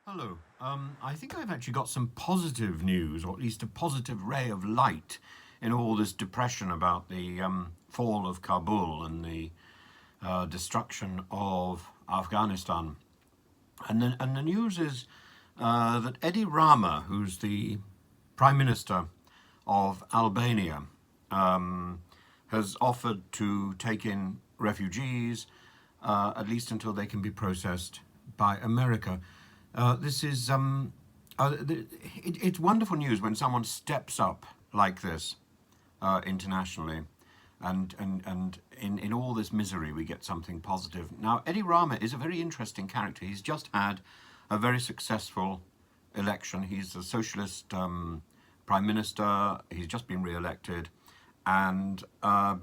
Hello. I think I've actually got some positive news, or at least a positive ray of light in all this depression about the fall of Kabul and the destruction of Afghanistan. And the news is that Edi Rama, who's the Prime Minister of Albania, has offered to take in refugees, at least until they can be processed by America. This is it's wonderful news when someone steps up like this internationally, and in all this misery we get something positive. Now, Edi Rama is a very interesting character. He's just had a very successful election. He's a socialist prime minister. He's just been re-elected, and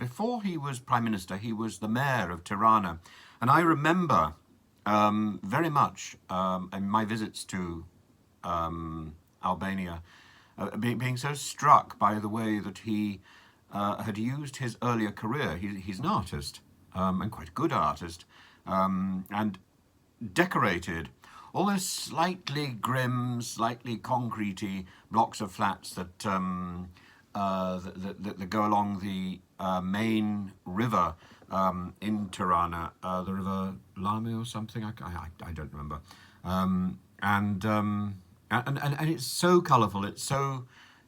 before he was prime minister, he was the mayor of Tirana, and I remember very much in my visits to Albania, being so struck by the way that he had used his earlier career. He's an artist, and quite a good artist, and decorated all those slightly grim, slightly concretey blocks of flats that that go along the main river in Tirana, the River Lame or something. I don't remember. And it's so colourful. It's so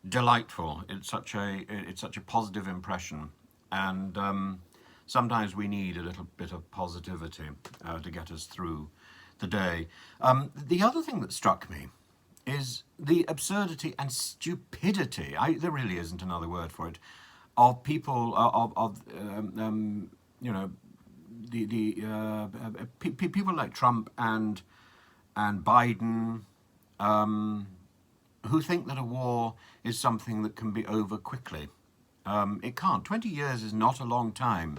delightful. It's such a positive impression. And sometimes we need a little bit of positivity to get us through the day. The other thing that struck me is the absurdity and stupidity. There really isn't another word for it. Of people you know, people like Trump and Biden, who think that a war is something that can be over quickly. It can't. 20 years is not a long time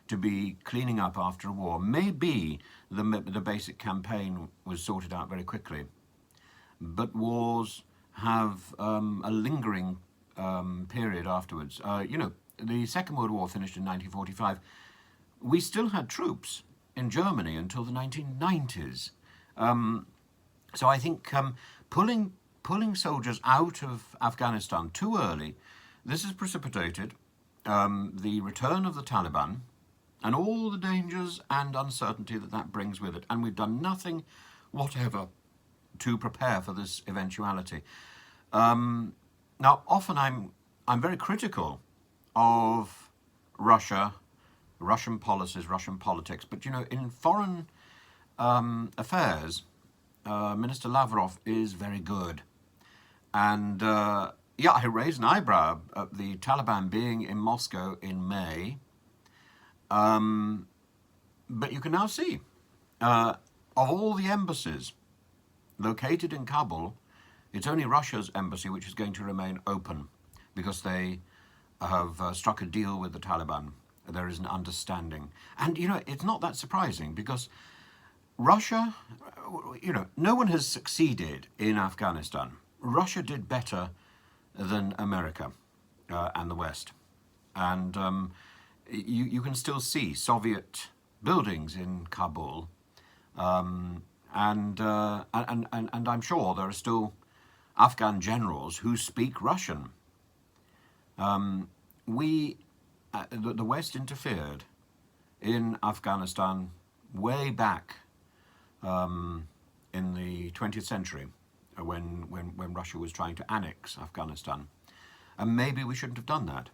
to be cleaning up after a war. Maybe the basic campaign was sorted out very quickly, but wars have a lingering period afterwards. The Second World War finished in 1945. We still had troops in Germany until the 1990s. So I think pulling soldiers out of Afghanistan too early, this has precipitated the return of the Taliban and all the dangers and uncertainty that brings with it. And we've done nothing whatever to prepare for this eventuality. Now, often I'm very critical of Russia, Russian policies, Russian politics, but in foreign affairs, Minister Lavrov is very good. And I raised an eyebrow at the Taliban being in Moscow in May, but you can now see, of all the embassies located in Kabul, it's only Russia's embassy which is going to remain open, because they have struck a deal with the Taliban. There is an understanding. And, it's not that surprising, because Russia, no one has succeeded in Afghanistan. Russia did better than America and the West. And you can still see Soviet buildings in Kabul. And I'm sure there are still Afghan generals who speak Russian. The West interfered in Afghanistan way back in the 20th century, when Russia was trying to annex Afghanistan. And maybe we shouldn't have done that.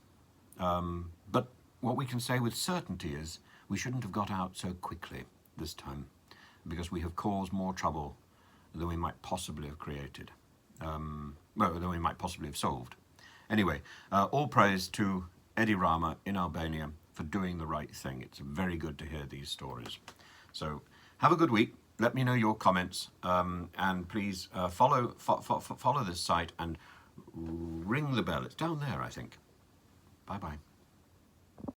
But what we can say with certainty is we shouldn't have got out so quickly this time, because we have caused more trouble than we might possibly have created, than we might possibly have solved. Anyway, all praise to Edi Rama in Albania for doing the right thing. It's very good to hear these stories. So have a good week. Let me know your comments, and please follow this site and ring the bell. It's down there, I think. Bye-bye.